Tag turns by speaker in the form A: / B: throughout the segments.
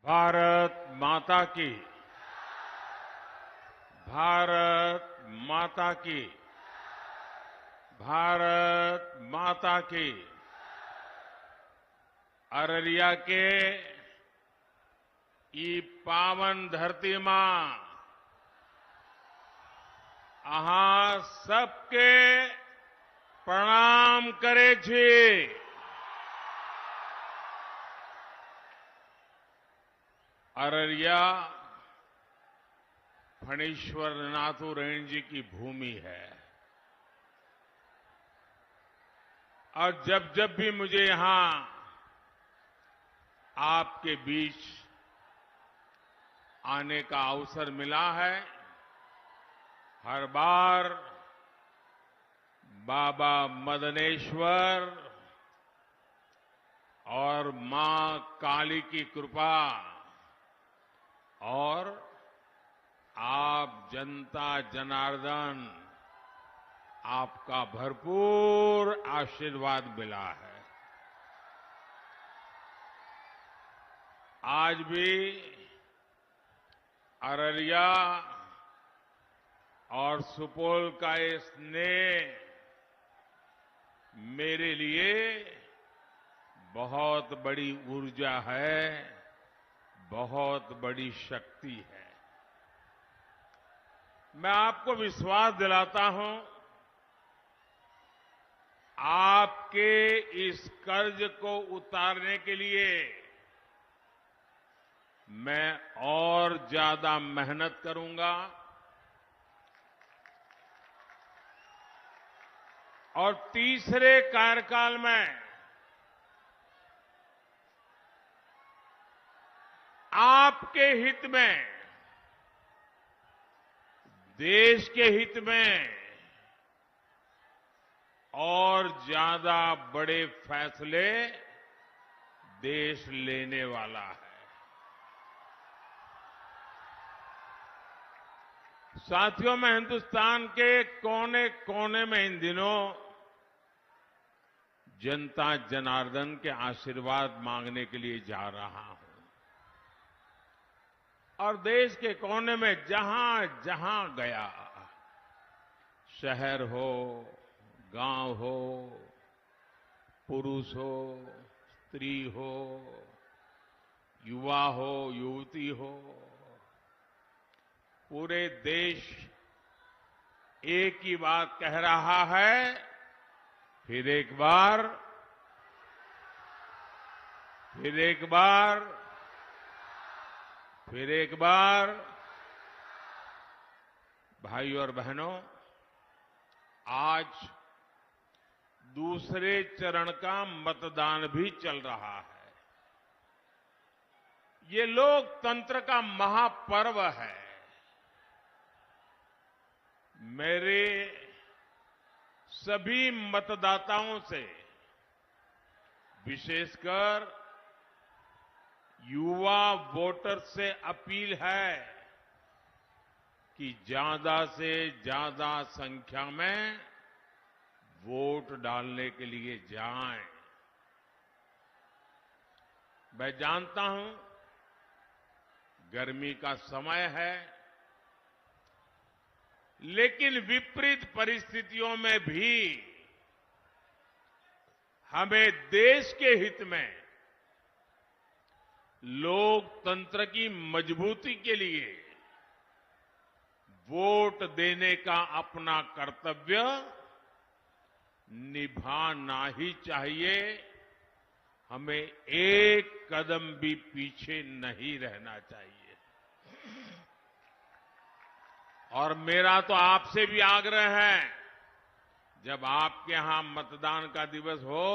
A: भारत माता की। भारत माता की। भारत माता की। अररिया के ई पावन धरती मां अहां सबके प्रणाम करे छी। अररिया फणीश्वर नाथुरायण जी की भूमि है और जब जब भी मुझे यहां आपके बीच आने का अवसर मिला है, हर बार बाबा मदनेश्वर और मां काली की कृपा और आप जनता जनार्दन आपका भरपूर आशीर्वाद मिला है। आज भी अररिया और सुपौल का ये स्नेह मेरे लिए बहुत बड़ी ऊर्जा है, बहुत बड़ी शक्ति है। मैं आपको विश्वास दिलाता हूं, आपके इस कर्ज को उतारने के लिए मैं और ज्यादा मेहनत करूंगा और तीसरे कार्यकाल में आपके हित में, देश के हित में और ज्यादा बड़े फैसले देश लेने वाला है। साथियों, मैं हिंदुस्तान के कोने कोने में इन दिनों जनता जनार्दन के आशीर्वाद मांगने के लिए जा रहा हूं और देश के कोने में जहां जहां गया, शहर हो, गांव हो, पुरुष हो, स्त्री हो, युवा हो, युवती हो, पूरे देश एक ही बात कह रहा है, फिर एक बार, फिर एक बार, फिर एक बार। भाइयों और बहनों, आज दूसरे चरण का मतदान भी चल रहा है। ये लोकतंत्र का महापर्व है। मेरे सभी मतदाताओं से, विशेषकर युवा वोटर से अपील है कि ज्यादा से ज्यादा संख्या में वोट डालने के लिए जाएं। मैं जानता हूं गर्मी का समय है, लेकिन विपरीत परिस्थितियों में भी हमें देश के हित में, लोकतंत्र की मजबूती के लिए वोट देने का अपना कर्तव्य निभाना ही चाहिए। हमें एक कदम भी पीछे नहीं रहना चाहिए। और मेरा तो आपसे भी आग्रह है, जब आपके यहां मतदान का दिवस हो,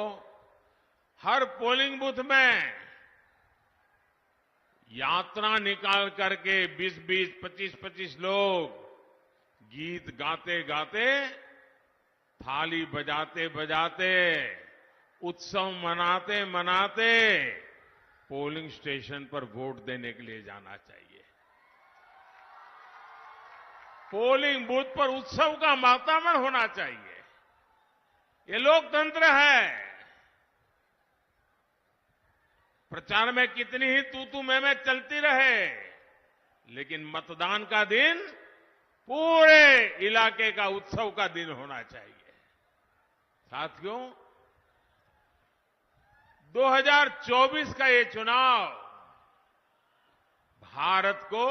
A: हर पोलिंग बूथ में यात्रा निकाल करके 20-20, 25-25 लोग गीत गाते गाते, थाली बजाते बजाते, उत्सव मनाते मनाते पोलिंग स्टेशन पर वोट देने के लिए जाना चाहिए। पोलिंग बूथ पर उत्सव का वातावरण होना चाहिए। ये लोकतंत्र है। प्रचार में कितनी ही तू मैं चलती रहे, लेकिन मतदान का दिन पूरे इलाके का उत्सव का दिन होना चाहिए। साथियों, 2024 का ये चुनाव भारत को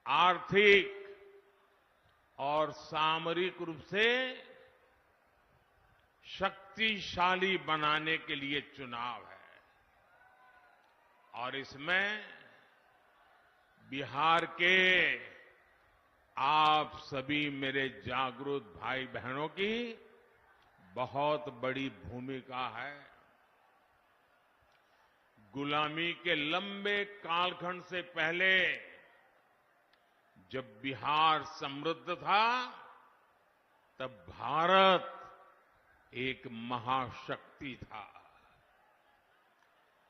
A: आर्थिक और सामरिक रूप से शक्तिशाली बनाने के लिए चुनाव है और इसमें बिहार के आप सभी मेरे जागरूक भाई बहनों की बहुत बड़ी भूमिका है। गुलामी के लंबे कालखंड से पहले जब बिहार समृद्ध था, तब भारत एक महाशक्ति था।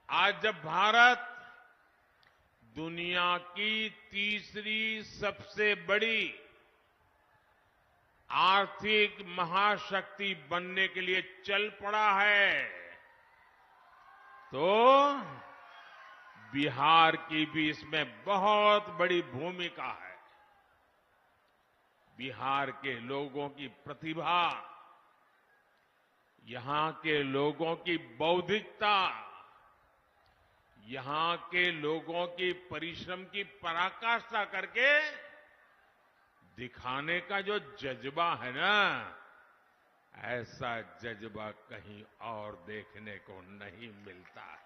A: आज जब भारत दुनिया की तीसरी सबसे बड़ी आर्थिक महाशक्ति बनने के लिए चल पड़ा है, तो बिहार की भी इसमें बहुत बड़ी भूमिका है। बिहार के लोगों की प्रतिभा, यहां के लोगों की बौद्धिकता, यहां के लोगों की परिश्रम की पराकाष्ठा करके दिखाने का जो जज्बा है ना, ऐसा जज्बा कहीं और देखने को नहीं मिलता है।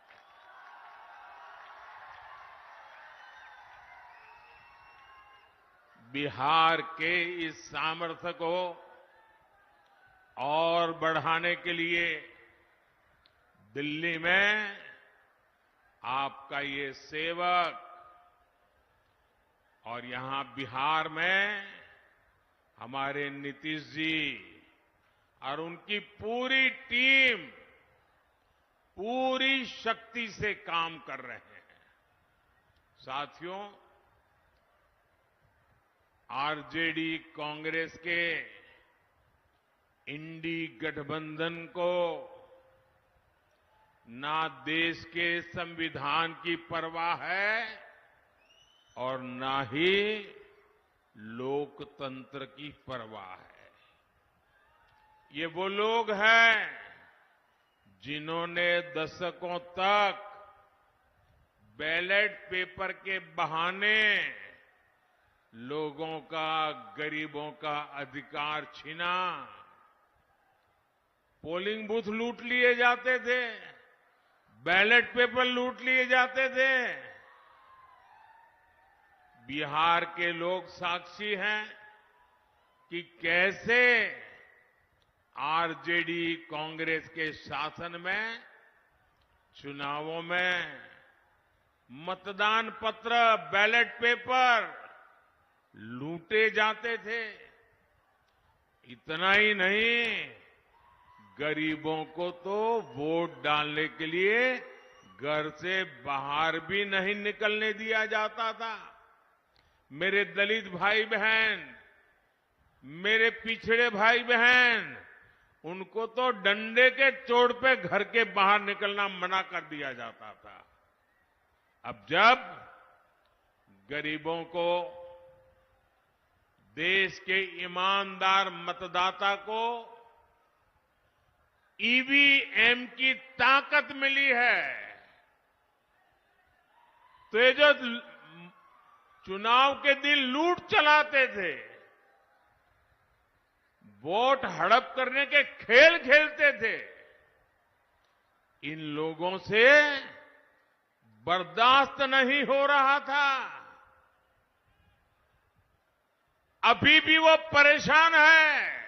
A: बिहार के इस सामर्थ्य को और बढ़ाने के लिए दिल्ली में आपका ये सेवक और यहां बिहार में हमारे नीतीश जी और उनकी पूरी टीम पूरी शक्ति से काम कर रहे हैं। साथियों, आरजेडी कांग्रेस के इंडी गठबंधन को ना देश के संविधान की परवाह है और ना ही लोकतंत्र की परवाह है। ये वो लोग हैं जिन्होंने दशकों तक बैलेट पेपर के बहाने लोगों का, गरीबों का अधिकार छीना। पोलिंग बूथ लूट लिए जाते थे, बैलेट पेपर लूट लिए जाते थे। बिहार के लोग साक्षी हैं कि कैसे आरजेडी कांग्रेस के शासन में चुनावों में मतदान पत्र, बैलेट पेपर लूटे जाते थे। इतना ही नहीं, गरीबों को तो वोट डालने के लिए घर से बाहर भी नहीं निकलने दिया जाता था। मेरे दलित भाई बहन, मेरे पिछड़े भाई बहन, उनको तो डंडे के चोट पे घर के बाहर निकलना मना कर दिया जाता था। अब जब गरीबों को, देश के ईमानदार मतदाता को ईवीएम की ताकत मिली है, तो ये जो चुनाव के दिन लूट चलाते थे, वोट हड़प करने के खेल खेलते थे, इन लोगों से बर्दाश्त नहीं हो रहा था। अभी भी वो परेशान है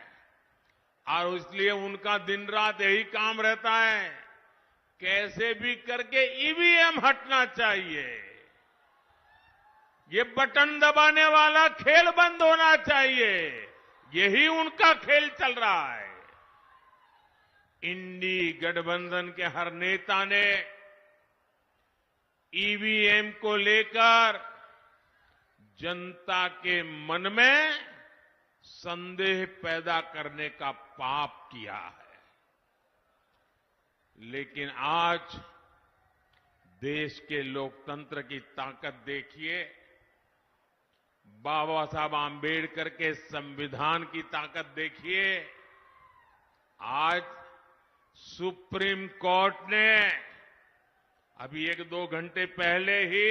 A: और इसलिए उनका दिन रात यही काम रहता है, कैसे भी करके ईवीएम हटना चाहिए, ये बटन दबाने वाला खेल बंद होना चाहिए। यही उनका खेल चल रहा है। इंडी गठबंधन के हर नेता ने ईवीएम को लेकर जनता के मन में संदेह पैदा करने का पाप किया है। लेकिन आज देश के लोकतंत्र की ताकत देखिए, बाबा साहब आम्बेडकर के संविधान की ताकत देखिए। आज सुप्रीम कोर्ट ने अभी 1-2 घंटे पहले ही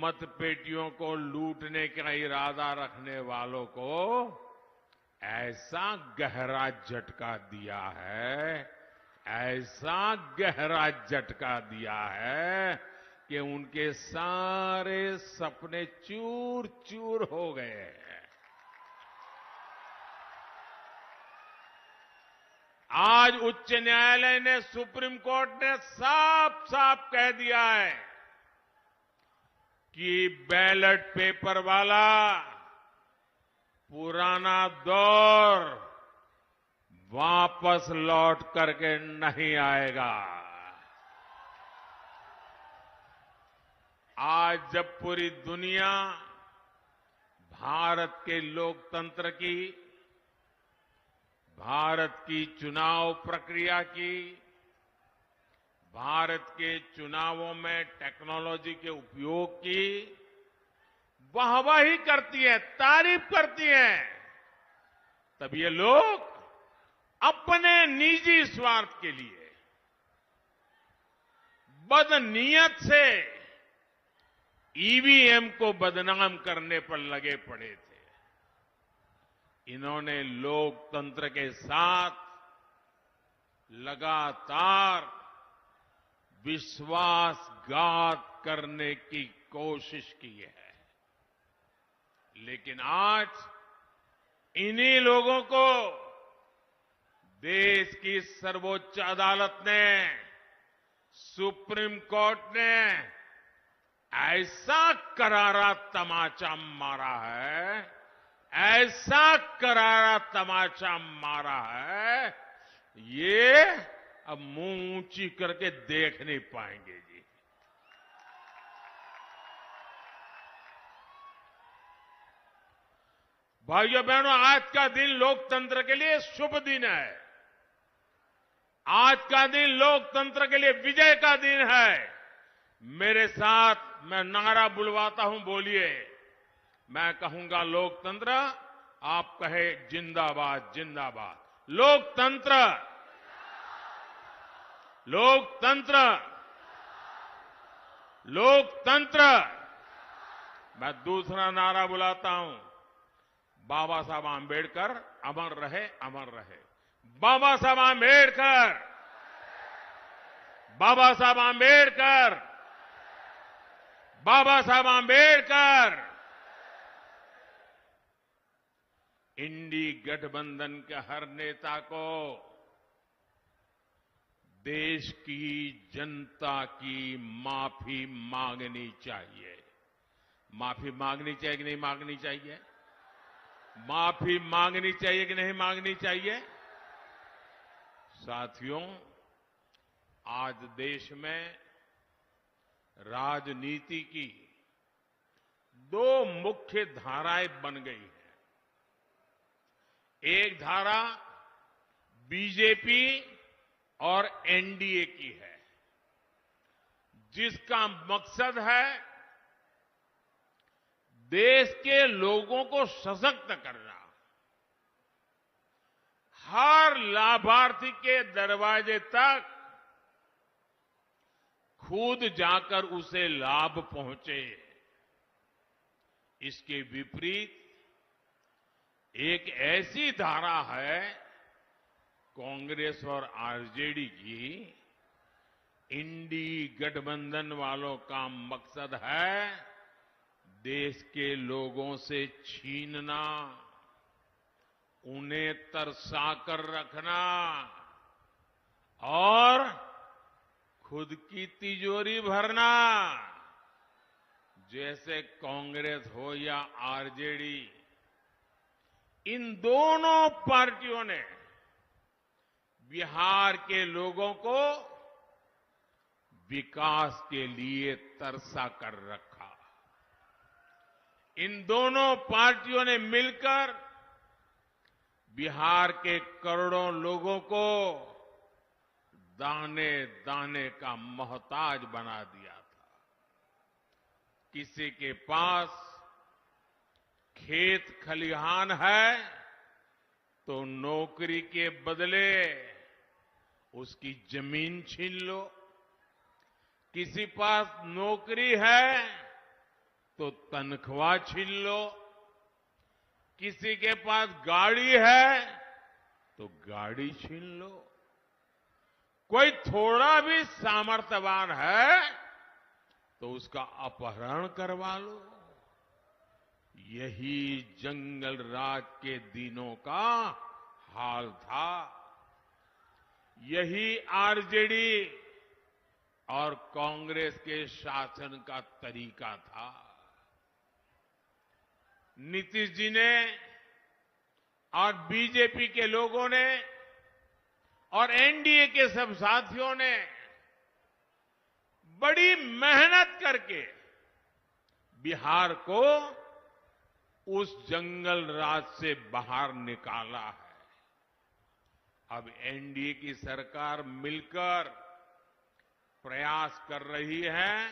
A: मतपेटियों को लूटने का इरादा रखने वालों को ऐसा गहरा झटका दिया है, ऐसा गहरा झटका दिया है कि उनके सारे सपने चूर चूर हो गए हैं। आज उच्च न्यायालय ने, सुप्रीम कोर्ट ने साफ साफ कह दिया है कि बैलेट पेपर वाला पुराना दौर वापस लौट करके नहीं आएगा। आज जब पूरी दुनिया भारत के लोकतंत्र की, भारत की चुनाव प्रक्रिया की, भारत के चुनावों में टेक्नोलॉजी के उपयोग की वाहवाही करती है, तारीफ करती है, तब ये लोग अपने निजी स्वार्थ के लिए बदनीयत से ईवीएम को बदनाम करने पर लगे पड़े थे। इन्होंने लोकतंत्र के साथ लगातार विश्वासघात करने की कोशिश की है, लेकिन आज इन्हीं लोगों को देश की सर्वोच्च अदालत ने, सुप्रीम कोर्ट ने ऐसा करारा तमाचा मारा है, ऐसा करारा तमाचा मारा है, ये अब मुंह ऊंची करके देख नहीं पाएंगे जी। भाइयों बहनों, आज का दिन लोकतंत्र के लिए शुभ दिन है। आज का दिन लोकतंत्र के लिए विजय का दिन है। मेरे साथ मैं नारा बुलवाता हूं, बोलिए। मैं कहूंगा लोकतंत्र, आप कहे जिंदाबाद जिंदाबाद। लोकतंत्र, लोकतंत्र, लोकतंत्र। मैं दूसरा नारा बुलाता हूं, बाबा साहब आम्बेडकर अमर रहे, अमर रहे। बाबा साहब आम्बेडकर, बाबा साहब आम्बेडकर, बाबा साहब आम्बेडकर। इंडी गठबंधन के हर नेता को देश की जनता की माफी मांगनी चाहिए। माफी मांगनी चाहिए कि नहीं मांगनी चाहिए? माफी मांगनी चाहिए कि नहीं मांगनी चाहिए? साथियों, आज देश में राजनीति की 2 मुख्य धाराएं बन गई हैं। एक धारा बीजेपी और एनडीए की है, जिसका मकसद है देश के लोगों को सशक्त करना, हर लाभार्थी के दरवाजे तक खुद जाकर उसे लाभ पहुंचे। इसके विपरीत एक ऐसी धारा है कांग्रेस और आरजेडी की, इंडी गठबंधन वालों का मकसद है देश के लोगों से छीनना, उन्हें तरसाकर रखना और खुद की तिजोरी भरना। जैसे कांग्रेस हो या आरजेडी, इन दोनों पार्टियों ने बिहार के लोगों को विकास के लिए तरसा कर रखा। इन दोनों पार्टियों ने मिलकर बिहार के करोड़ों लोगों को दाने दाने का मोहताज बना दिया था। किसी के पास खेत खलिहान है तो नौकरी के बदले उसकी जमीन छीन लो, किसी पास नौकरी है तो तनख्वाह छीन लो, किसी के पास गाड़ी है तो गाड़ी छीन लो, कोई थोड़ा भी सामर्थ्यवान है तो उसका अपहरण करवा लो। यही जंगल राज के दिनों का हाल था। यही आरजेडी और कांग्रेस के शासन का तरीका था। नीतीश जी ने और बीजेपी के लोगों ने और एनडीए के सब साथियों ने बड़ी मेहनत करके बिहार को उस जंगल राज से बाहर निकाला है। अब एनडीए की सरकार मिलकर प्रयास कर रही है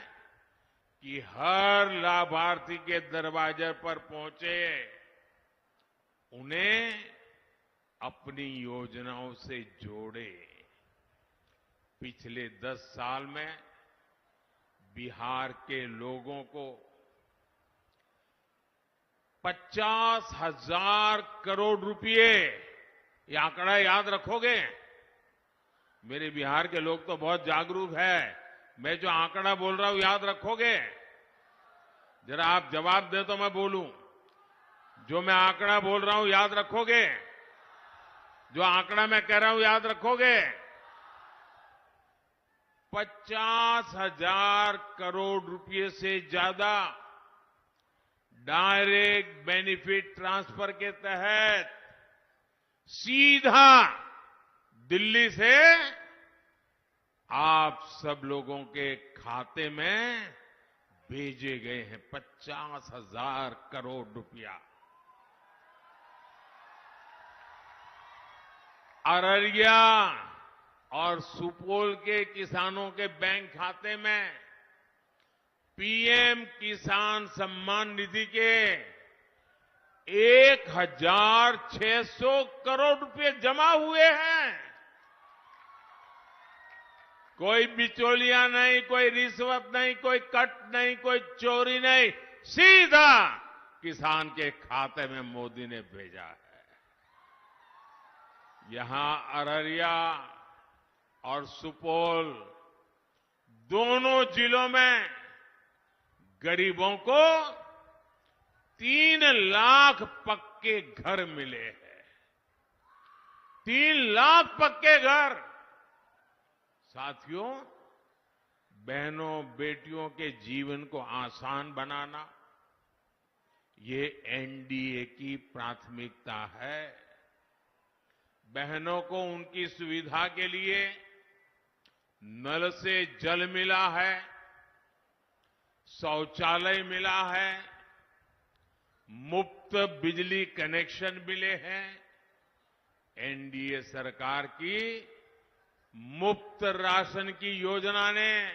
A: कि हर लाभार्थी के दरवाजे पर पहुंचे, उन्हें अपनी योजनाओं से जोड़े। पिछले 10 साल में बिहार के लोगों को 50,000 करोड़ रुपए, ये आंकड़ा याद रखोगे? मेरे बिहार के लोग तो बहुत जागरूक है। मैं जो आंकड़ा बोल रहा हूं याद रखोगे? जरा आप जवाब दे तो मैं बोलूं। जो मैं आंकड़ा बोल रहा हूं याद रखोगे? जो आंकड़ा मैं कह रहा हूं याद रखोगे? 50,000 करोड़ रुपए से ज्यादा डायरेक्ट बेनिफिट ट्रांसफर के तहत सीधा दिल्ली से आप सब लोगों के खाते में भेजे गए हैं। 50,000 करोड़ रुपया। अररिया और सुपौल के किसानों के बैंक खाते में पीएम किसान सम्मान निधि के 1,600 करोड़ रुपए जमा हुए हैं। कोई बिचौलिया नहीं, कोई रिश्वत नहीं, कोई कट नहीं, कोई चोरी नहीं, सीधा किसान के खाते में मोदी ने भेजा है। यहां अररिया और सुपौल दोनों जिलों में गरीबों को 3 लाख पक्के घर मिले हैं। 3 लाख पक्के घर। साथियों, बहनों बेटियों के जीवन को आसान बनाना, ये एनडीए की प्राथमिकता है। बहनों को उनकी सुविधा के लिए नल से जल मिला है, शौचालय मिला है, मुफ्त बिजली कनेक्शन मिले हैं। एनडीए सरकार की मुफ्त राशन की योजना ने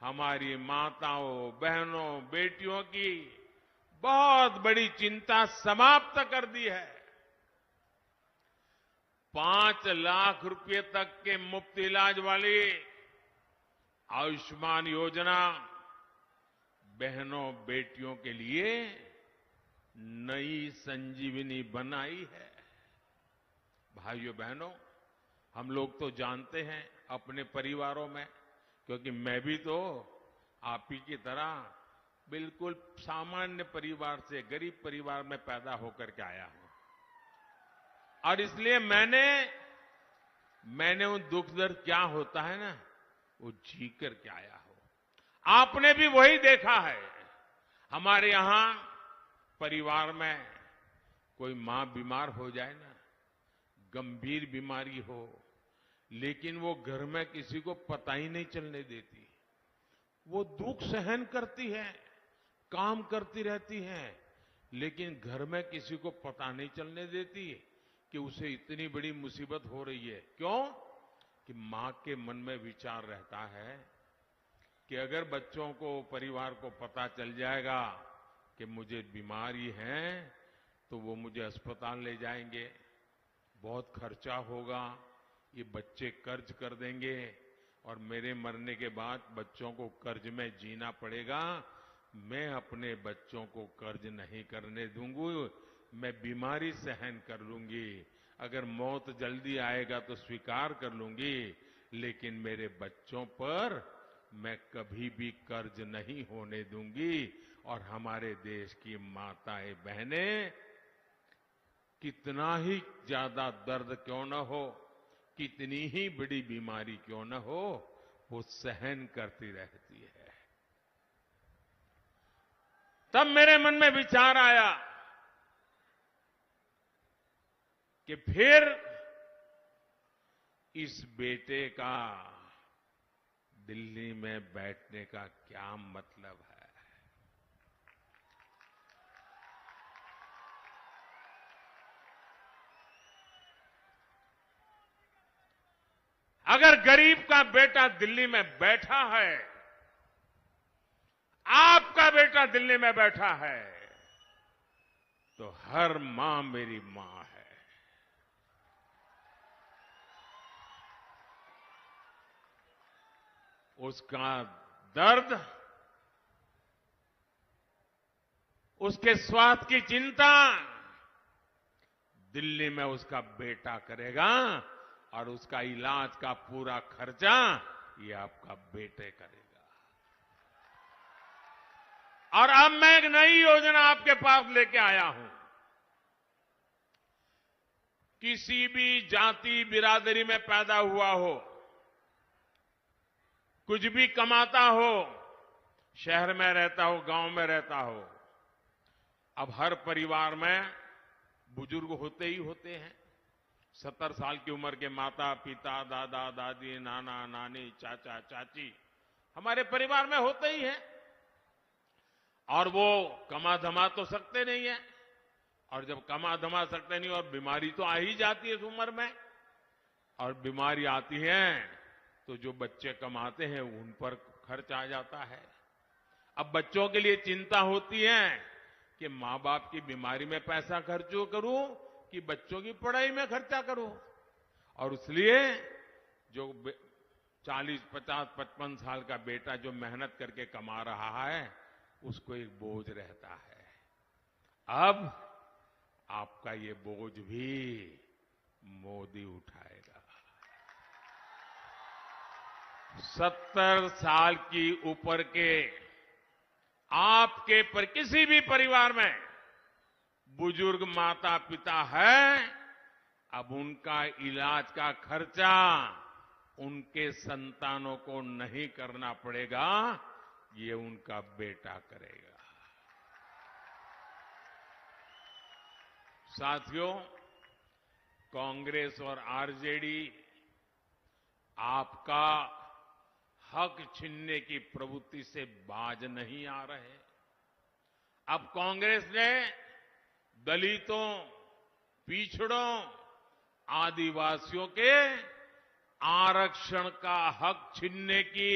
A: हमारी माताओं, बहनों, बेटियों की बहुत बड़ी चिंता समाप्त कर दी है। 5 लाख रुपए तक के मुफ्त इलाज वाली आयुष्मान योजना बहनों बेटियों के लिए नई संजीवनी बनाई है। भाइयों बहनों, हम लोग तो जानते हैं अपने परिवारों में, क्योंकि मैं भी तो आप ही की तरह बिल्कुल सामान्य परिवार से, गरीब परिवार में पैदा होकर के आया हूं, और इसलिए मैंने उन दुख दर्द क्या होता है ना, वो जी करके आया हूं। आपने भी वही देखा है। हमारे यहां परिवार में कोई मां बीमार हो जाए ना, गंभीर बीमारी हो, लेकिन वो घर में किसी को पता ही नहीं चलने देती। वो दुख सहन करती है, काम करती रहती है, लेकिन घर में किसी को पता नहीं चलने देती कि उसे इतनी बड़ी मुसीबत हो रही है। क्यों? कि मां के मन में विचार रहता है कि अगर बच्चों को, परिवार को पता चल जाएगा कि मुझे बीमारी है तो वो मुझे अस्पताल ले जाएंगे, बहुत खर्चा होगा, ये बच्चे कर्ज कर देंगे और मेरे मरने के बाद बच्चों को कर्ज में जीना पड़ेगा। मैं अपने बच्चों को कर्ज नहीं करने दूंगी, मैं बीमारी सहन कर लूंगी, अगर मौत जल्दी आएगा तो स्वीकार कर लूंगी, लेकिन मेरे बच्चों पर मैं कभी भी कर्ज नहीं होने दूंगी। और हमारे देश की माताएं बहनें कितना ही ज्यादा दर्द क्यों न हो, कितनी ही बड़ी बीमारी क्यों न हो, वो सहन करती रहती है। तब मेरे मन में विचार आया कि फिर इस बेटे का दिल्ली में बैठने का क्या मतलब है। अगर गरीब का बेटा दिल्ली में बैठा है, आपका बेटा दिल्ली में बैठा है, तो हर मां मेरी मां है। उसका दर्द, उसके स्वास्थ्य की चिंता दिल्ली में उसका बेटा करेगा और उसका इलाज का पूरा खर्चा ये आपका बेटे करेगा। और अब मैं एक नई योजना आपके पास लेके आया हूं। किसी भी जाति बिरादरी में पैदा हुआ हो, कुछ भी कमाता हो, शहर में रहता हो, गांव में रहता हो, अब हर परिवार में बुजुर्ग होते ही होते हैं। 70 साल की उम्र के माता पिता, दादा दादी, नाना नानी, चाचा चाची हमारे परिवार में होते ही हैं। और वो कमा धमा तो सकते नहीं है, और जब कमा धमा सकते नहीं और बीमारी तो आ ही जाती है इस उम्र में, और बीमारी आती है तो जो बच्चे कमाते हैं उन पर खर्च आ जाता है। अब बच्चों के लिए चिंता होती है कि मां बाप की बीमारी में पैसा खर्च करूं कि बच्चों की पढ़ाई में खर्चा करूं। और इसलिए जो 40, 50, 55 साल का बेटा जो मेहनत करके कमा रहा है उसको एक बोझ रहता है। अब आपका ये बोझ भी मोदी उठाएगा। 70 साल की ऊपर के आपके पर किसी भी परिवार में बुजुर्ग माता पिता है, अब उनका इलाज का खर्चा उनके संतानों को नहीं करना पड़ेगा, ये उनका बेटा करेगा। साथियों, कांग्रेस और आरजेडी आपका हक छीनने की प्रवृत्ति से बाज नहीं आ रहे। अब कांग्रेस ने दलितों, पिछड़ों, आदिवासियों के आरक्षण का हक छीनने की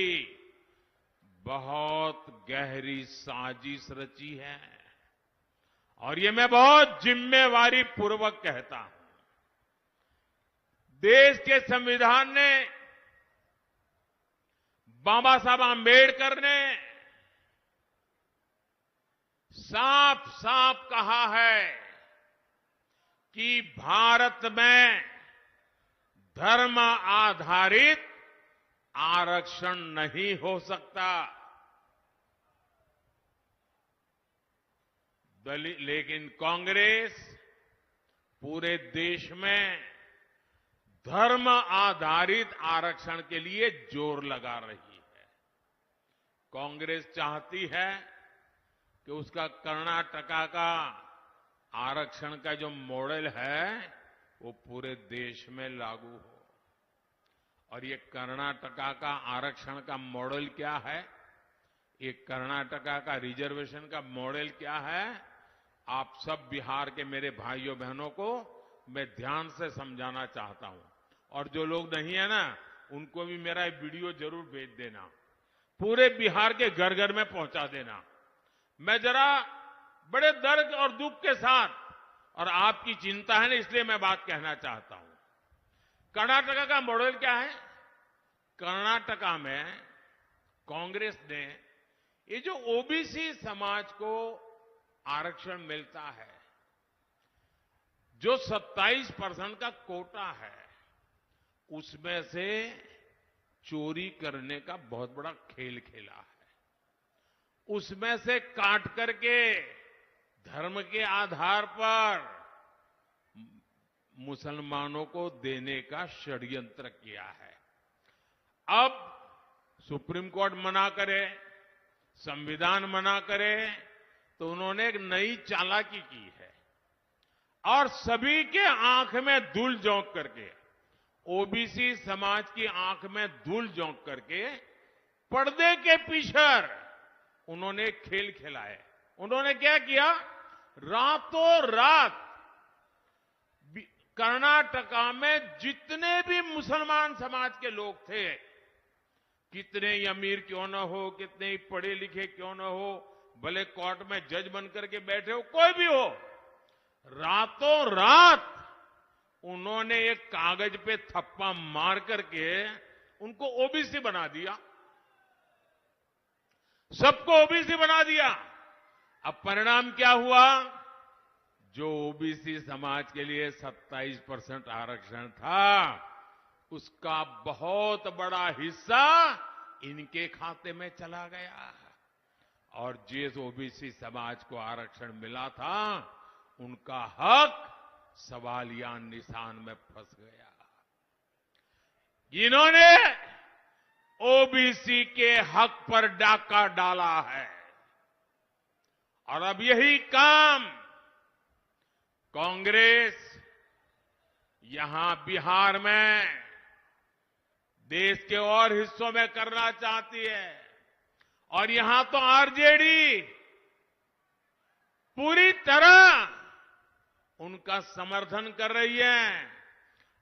A: बहुत गहरी साजिश रची है। और ये मैं बहुत जिम्मेवारी पूर्वक कहता हूं। देश के संविधान ने, बाबा साहब आंबेडकर ने साफ साफ कहा है कि भारत में धर्म आधारित आरक्षण नहीं हो सकता। लेकिन कांग्रेस पूरे देश में धर्म आधारित आरक्षण के लिए जोर लगा रही है। कांग्रेस चाहती है कि उसका कर्नाटका का आरक्षण का जो मॉडल है वो पूरे देश में लागू हो। और ये कर्नाटका का आरक्षण का मॉडल क्या है, ये कर्नाटका का रिजर्वेशन का मॉडल क्या है, आप सब बिहार के मेरे भाइयों बहनों को मैं ध्यान से समझाना चाहता हूं। और जो लोग नहीं है ना, उनको भी मेरा ये वीडियो जरूर भेज देना, पूरे बिहार के घर घर में पहुंचा देना। मैं जरा बड़े दर्द और दुख के साथ, और आपकी चिंता है ना, इसलिए मैं बात कहना चाहता हूं। कर्नाटका का मॉडल क्या है? कर्नाटका में कांग्रेस ने ये जो ओबीसी समाज को आरक्षण मिलता है, जो 27% का कोटा है, उसमें से चोरी करने का बहुत बड़ा खेल खेला है। उसमें से काट करके धर्म के आधार पर मुसलमानों को देने का षड्यंत्र किया है। अब सुप्रीम कोर्ट मना करे, संविधान मना करे, तो उन्होंने एक नई चालाकी की है और सभी के आंख में धूल झोंक करके, ओबीसी समाज की आंख में धूल झोंक करके पर्दे के पीछे उन्होंने खेल खेला है। उन्होंने क्या किया? रातों रात कर्नाटका में जितने भी मुसलमान समाज के लोग थे, कितने ही अमीर क्यों न हो, कितने ही पढ़े लिखे क्यों न हो, भले कोर्ट में जज बन करके बैठे हो, कोई भी हो, रातों रात उन्होंने एक कागज पे थप्पा मार करके उनको ओबीसी बना दिया, सबको ओबीसी बना दिया। अब परिणाम क्या हुआ? जो ओबीसी समाज के लिए 27% आरक्षण था, उसका बहुत बड़ा हिस्सा इनके खाते में चला गया, और जिस ओबीसी समाज को आरक्षण मिला था, उनका हक सवालिया निशान में फंस गया। इन्होंने ओबीसी के हक पर डाका डाला है, और अब यही काम कांग्रेस यहां बिहार में, देश के और हिस्सों में करना चाहती है। और यहां तो आरजेडी पूरी तरह उनका समर्थन कर रही है।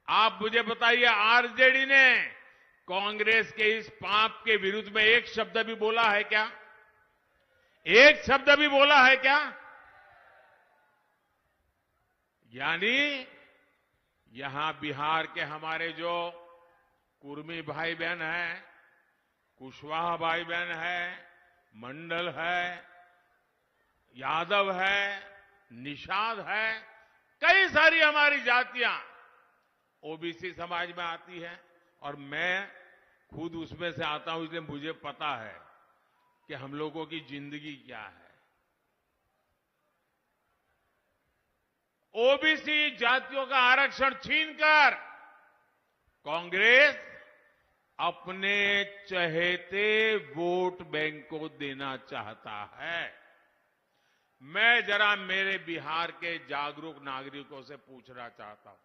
A: आप मुझे बताइए, आरजेडी ने कांग्रेस के इस पाप के विरुद्ध में एक शब्द भी बोला है क्या? एक शब्द भी बोला है क्या? यानी यहां बिहार के हमारे जो कुर्मी भाई बहन हैं, कुशवाहा भाई बहन है, मंडल है, यादव है, निषाद है, कई सारी हमारी जातियां ओबीसी समाज में आती है, और मैं खुद उसमें से आता हूं, इसलिए मुझे पता है कि हम लोगों की जिंदगी क्या है। ओबीसी जातियों का आरक्षण छीनकर कांग्रेस अपने चहेते वोट बैंक को देना चाहता है। मैं जरा मेरे बिहार के जागरूक नागरिकों से पूछना चाहता हूं,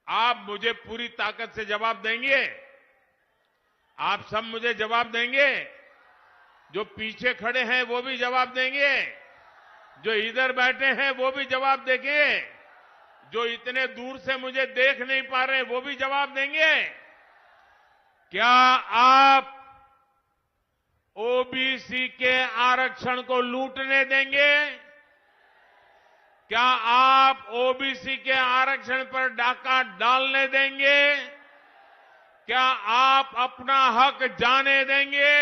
A: आप मुझे पूरी ताकत से जवाब देंगे? आप सब मुझे जवाब देंगे? जो पीछे खड़े हैं वो भी जवाब देंगे, जो इधर बैठे हैं वो भी जवाब देंगे, जो इतने दूर से मुझे देख नहीं पा रहे वो भी जवाब देंगे। क्या आप ओबीसी के आरक्षण को लूटने देंगे? क्या आप ओबीसी के आरक्षण पर डाका डालने देंगे? क्या आप अपना हक जाने देंगे?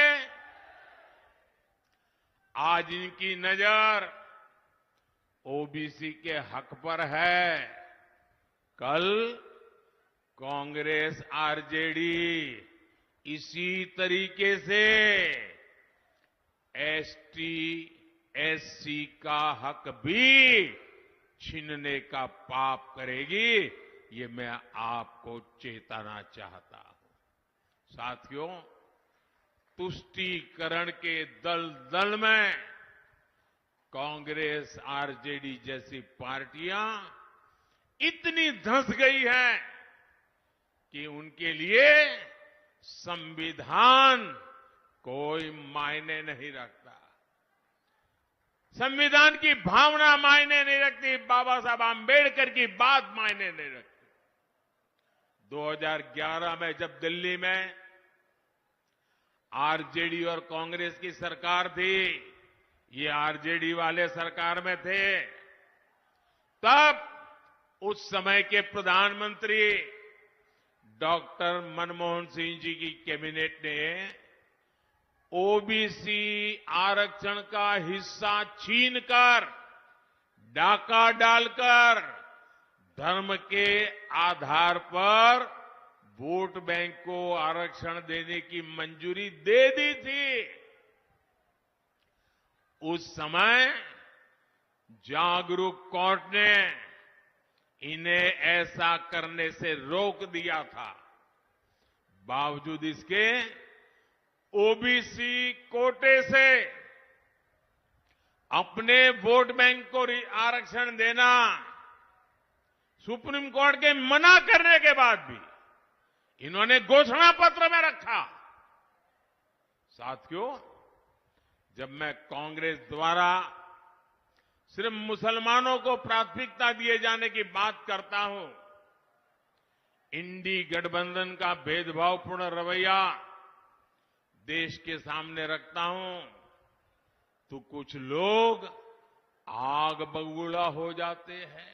A: आज इनकी नजर ओबीसी के हक पर है, कल कांग्रेस आरजेडी इसी तरीके से एसटी एससी का हक भी छीनने का पाप करेगी, ये मैं आपको चेताना चाहता हूं। साथियों, तुष्टीकरण के दलदल में कांग्रेस आरजेडी जैसी पार्टियां इतनी धंस गई हैं कि उनके लिए संविधान कोई मायने नहीं रखता। संविधान की भावना मायने नहीं रखती, बाबा साहब आंबेडकर की बात मायने नहीं रखती। 2011 में जब दिल्ली में आरजेडी और कांग्रेस की सरकार थी, ये आरजेडी वाले सरकार में थे, तब उस समय के प्रधानमंत्री डॉक्टर मनमोहन सिंह जी की कैबिनेट ने ओबीसी आरक्षण का हिस्सा छीनकर, डाका डालकर धर्म के आधार पर वोट बैंक को आरक्षण देने की मंजूरी दे दी थी। उस समय जागरूक कोर्ट ने इन्हें ऐसा करने से रोक दिया था। बावजूद इसके ओबीसी कोटे से अपने वोट बैंक को आरक्षण देना सुप्रीम कोर्ट के मना करने के बाद भी इन्होंने घोषणा पत्र में रखा। साथियों, जब मैं कांग्रेस द्वारा सिर्फ मुसलमानों को प्राथमिकता दिए जाने की बात करता हूं, इंडी गठबंधन का भेदभावपूर्ण रवैया देश के सामने रखता हूं, तो कुछ लोग आग बबूला हो जाते हैं।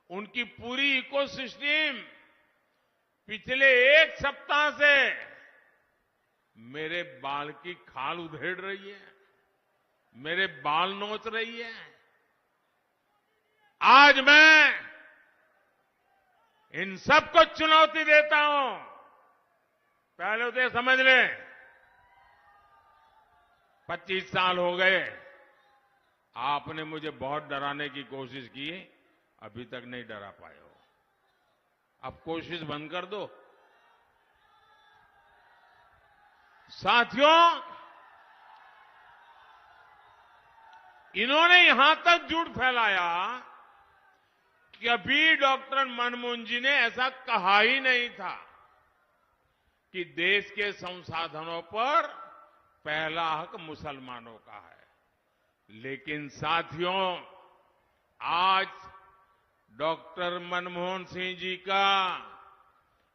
A: उनकी पूरी इकोसिस्टम पिछले एक सप्ताह से मेरे बाल की खाल उधेड़ रही है, मेरे बाल नोच रही है। आज मैं इन सबको चुनौती देता हूं। पहले तो समझ लें, 25 साल हो गए, आपने मुझे बहुत डराने की कोशिश की, अभी तक नहीं डरा पाए हो। अब कोशिश बंद कर दो। साथियों, इन्होंने यहां तक झूठ फैलाया कि अभी डॉक्टर मनमोहन जी ने ऐसा कहा ही नहीं था कि देश के संसाधनों पर पहला हक मुसलमानों का है। लेकिन साथियों, आज डॉक्टर मनमोहन सिंह जी का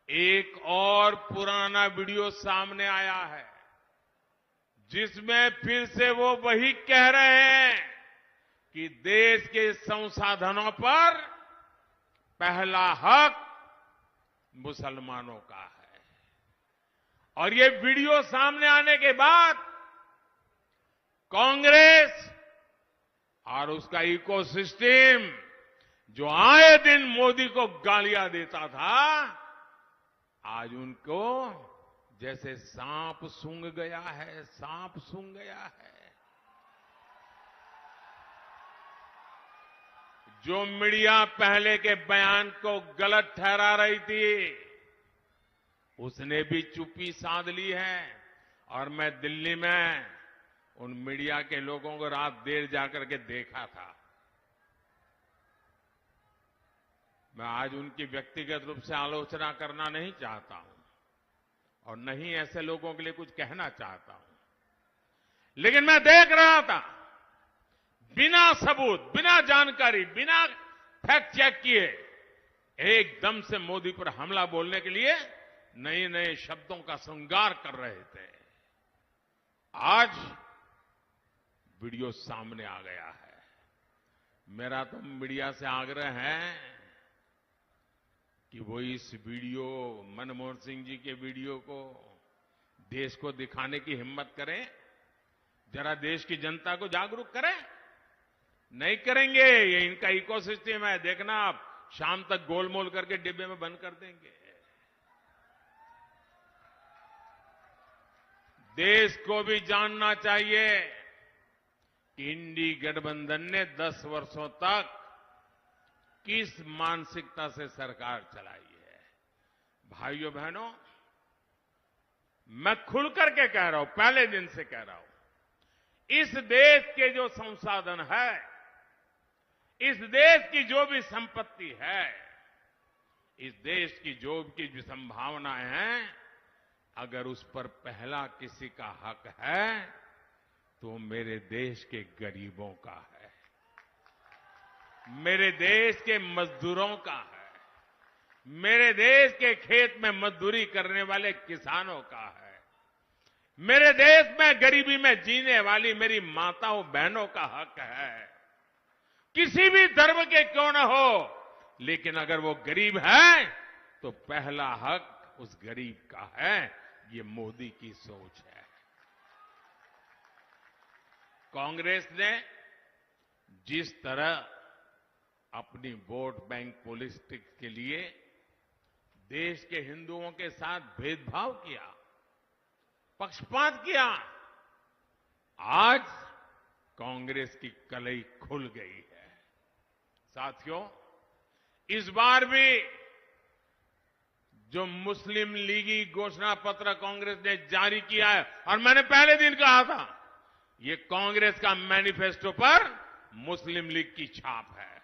A: एक और पुराना वीडियो सामने आया है, जिसमें फिर से वो वही कह रहे हैं कि देश के संसाधनों पर पहला हक मुसलमानों का है। और ये वीडियो सामने आने के बाद कांग्रेस और उसका इकोसिस्टम, जो आए दिन मोदी को गालियां देता था, आज उनको जैसे सांप सूंघ गया है, सांप सूंघ गया है। जो मीडिया पहले के बयान को गलत ठहरा रही थी, उसने भी चुप्पी साध ली है। और मैं दिल्ली में उन मीडिया के लोगों को रात देर जाकर के देखा था। मैं आज उनकी व्यक्तिगत रूप से आलोचना करना नहीं चाहता हूं और नहीं ऐसे लोगों के लिए कुछ कहना चाहता हूं, लेकिन मैं देख रहा था, बिना सबूत, बिना जानकारी, बिना फैक्ट चेक किए एकदम से मोदी पर हमला बोलने के लिए नए नए शब्दों का श्रृंगार कर रहे थे। आज वीडियो सामने आ गया है। मेरा तो मीडिया से आग्रह है कि वो इस वीडियो, मनमोहन सिंह जी के वीडियो को देश को दिखाने की हिम्मत करें, जरा देश की जनता को जागरूक करें। नहीं करेंगे, ये इनका इकोसिस्टम है, देखना आप शाम तक गोलमोल करके डिब्बे में बंद कर देंगे। देश को भी जानना चाहिए कि इंडी गठबंधन ने 10 वर्षों तक किस मानसिकता से सरकार चलाई है। भाइयों बहनों, मैं खुल करके कह रहा हूं, पहले दिन से कह रहा हूं, इस देश के जो संसाधन है, इस देश की जो भी संपत्ति है, इस देश की जो भी संभावनाएं हैं, अगर उस पर पहला किसी का हक है तो मेरे देश के गरीबों का है, मेरे देश के मजदूरों का है, मेरे देश के खेत में मजदूरी करने वाले किसानों का है। मेरे देश में गरीबी में जीने वाली मेरी माताओं बहनों का हक है। किसी भी धर्म के क्यों न हो, लेकिन अगर वो गरीब है तो पहला हक उस गरीब का है। ये मोदी की सोच है। कांग्रेस ने जिस तरह अपनी वोट बैंक पॉलिटिक्स के लिए देश के हिंदुओं के साथ भेदभाव किया, पक्षपात किया, आज कांग्रेस की कलई खुल गई है। साथियों, इस बार भी जो मुस्लिम लीगी घोषणा पत्र कांग्रेस ने जारी किया है, और मैंने पहले दिन कहा था, ये कांग्रेस का मैनिफेस्टो पर मुस्लिम लीग की छाप है।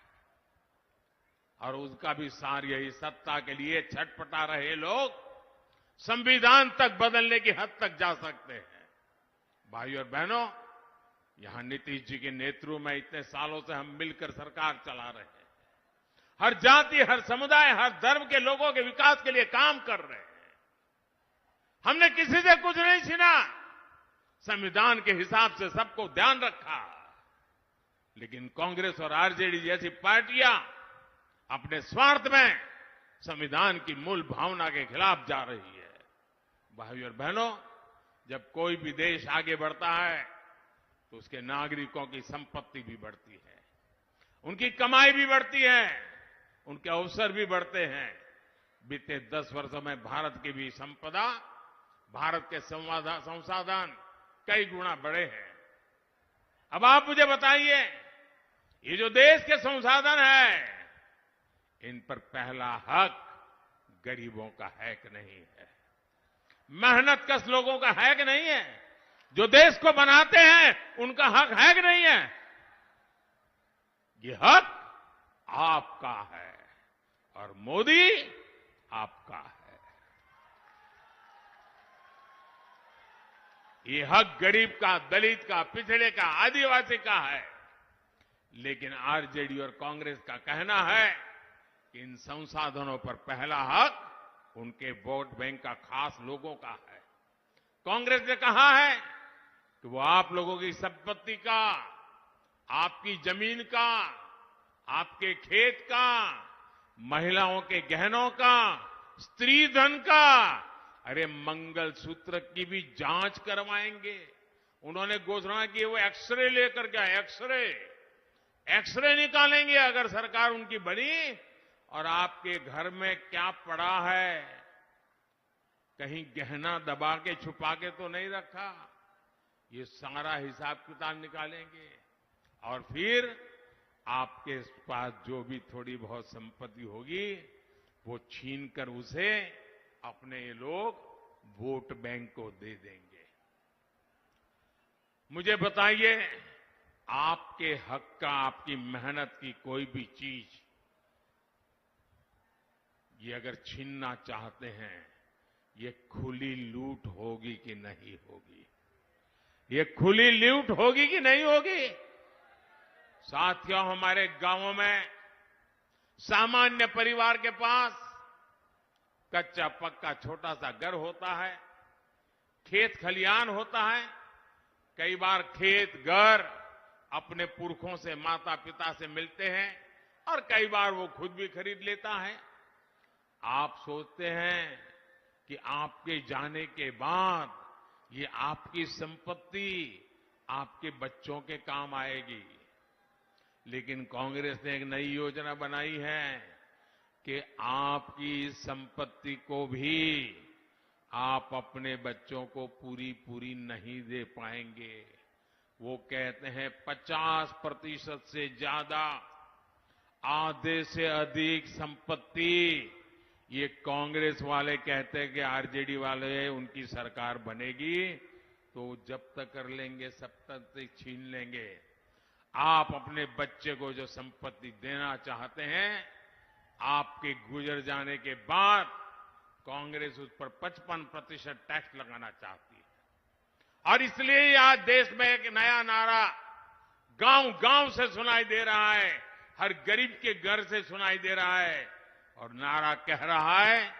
A: और उसका भी सार यही, सत्ता के लिए छटपटा रहे लोग संविधान तक बदलने की हद तक जा सकते हैं। भाइयों और बहनों, यहां नीतीश जी के नेतृत्व में इतने सालों से हम मिलकर सरकार चला रहे हैं। हर जाति, हर समुदाय, हर धर्म के लोगों के विकास के लिए काम कर रहे हैं। हमने किसी से कुछ नहीं छीना, संविधान के हिसाब से सबको ध्यान रखा। लेकिन कांग्रेस और आरजेडी जैसी पार्टियां अपने स्वार्थ में संविधान की मूल भावना के खिलाफ जा रही है। भाइयों और बहनों, जब कोई भी देश आगे बढ़ता है तो उसके नागरिकों की संपत्ति भी बढ़ती है, उनकी कमाई भी बढ़ती है, उनके अवसर भी बढ़ते हैं। बीते 10 वर्षों में भारत की भी संपदा, भारत के संसाधन कई गुना बढ़े हैं। अब आप मुझे बताइए, ये जो देश के संसाधन है, इन पर पहला हक गरीबों का है कि नहीं है? मेहनत कश लोगों का है कि नहीं है? जो देश को बनाते हैं उनका हक है कि नहीं है? ये हक आपका है और मोदी आपका है। ये हक गरीब का, दलित का, पिछड़े का, आदिवासी का है। लेकिन आरजेडी और कांग्रेस का कहना है कि इन संसाधनों पर पहला हक उनके वोट बैंक का, खास लोगों का है। कांग्रेस ने कहा है कि वो आप लोगों की संपत्ति का, आपकी जमीन का, आपके खेत का, महिलाओं के गहनों का, स्त्री धन का, अरे मंगलसूत्र की भी जांच करवाएंगे। उन्होंने घोषणा की वो एक्सरे लेकर के आए, एक्सरे निकालेंगे अगर सरकार उनकी बनी, और आपके घर में क्या पड़ा है, कहीं गहना दबा के छुपा के तो नहीं रखा, ये सारा हिसाब किताब निकालेंगे। और फिर आपके पास जो भी थोड़ी बहुत संपत्ति होगी वो छीनकर उसे अपने लोग वोट बैंक को दे देंगे। मुझे बताइए, आपके हक का, आपकी मेहनत की कोई भी चीज ये अगर छीनना चाहते हैं, ये खुली लूट होगी कि नहीं होगी? ये खुली लूट होगी कि नहीं होगी? साथियों, हमारे गांवों में सामान्य परिवार के पास कच्चा पक्का छोटा सा घर होता है, खेत खलियान होता है। कई बार खेत घर अपने पुरखों से, माता पिता से मिलते हैं, और कई बार वो खुद भी खरीद लेता है। आप सोचते हैं कि आपके जाने के बाद ये आपकी संपत्ति आपके बच्चों के काम आएगी। लेकिन कांग्रेस ने एक नई योजना बनाई है कि आपकी संपत्ति को भी आप अपने बच्चों को पूरी नहीं दे पाएंगे। वो कहते हैं 50% से ज्यादा, आधे से अधिक संपत्ति ये कांग्रेस वाले कहते हैं कि आरजेडी वाले उनकी सरकार बनेगी तो जब्त कर लेंगे, सब तक छीन लेंगे। आप अपने बच्चे को जो संपत्ति देना चाहते हैं, आपके गुजर जाने के बाद कांग्रेस उस पर 55% टैक्स लगाना चाहती है। और इसलिए आज देश में एक नया नारा गांव गांव से सुनाई दे रहा है, हर गरीब के घर से सुनाई दे रहा है और नारा कह रहा है,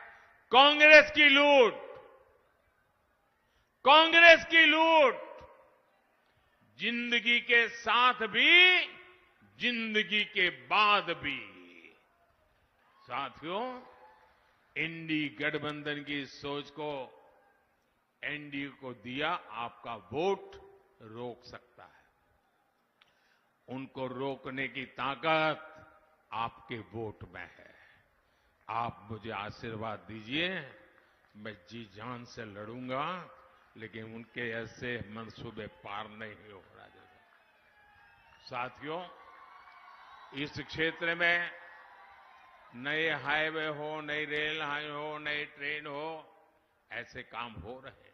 A: कांग्रेस की लूट, कांग्रेस की लूट, जिंदगी के साथ भी, जिंदगी के बाद भी। साथियों, एनडीए गठबंधन की सोच को एनडीए को दिया आपका वोट रोक सकता है। उनको रोकने की ताकत आपके वोट में है। आप मुझे आशीर्वाद दीजिए, मैं जी जान से लड़ूंगा, लेकिन उनके ऐसे मंसूबे पार नहीं हो रहा। साथियों, इस क्षेत्र में नए हाईवे हो, नई रेल हो, नई ट्रेन हो, ऐसे काम हो रहे हैं।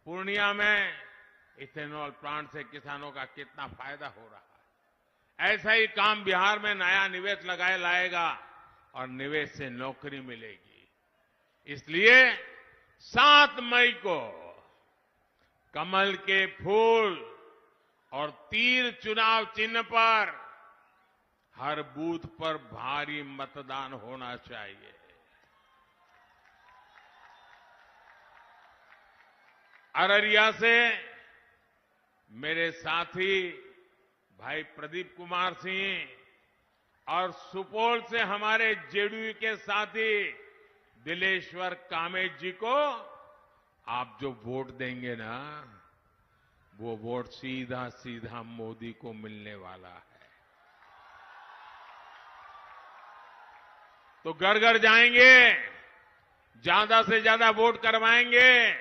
A: पूर्णिया में इथेनॉल प्लांट से किसानों का कितना फायदा हो रहा है। ऐसा ही काम बिहार में नया निवेश लाएगा और निवेश से नौकरी मिलेगी। इसलिए 7 मई को कमल के फूल और तीर चुनाव चिन्ह पर हर बूथ पर भारी मतदान होना चाहिए। अररिया से मेरे साथी भाई प्रदीप कुमार सिंह और सुपौल से हमारे जेडीयू के साथी दिलेश्वर कामेत जी को आप जो वोट देंगे ना, वो वोट सीधा सीधा मोदी को मिलने वाला है। तो घर घर जाएंगे, ज्यादा से ज्यादा वोट करवाएंगे।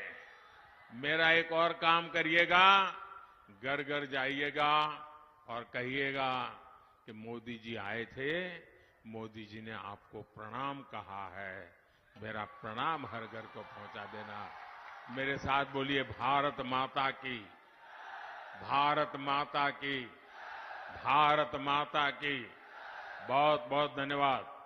A: मेरा एक और काम करिएगा, घर घर जाइएगा और कहिएगा कि मोदी जी आए थे, मोदी जी ने आपको प्रणाम कहा है, मेरा प्रणाम हर घर को पहुंचा देना। मेरे साथ बोलिए, भारत माता की, भारत माता की, भारत माता की। बहुत बहुत धन्यवाद।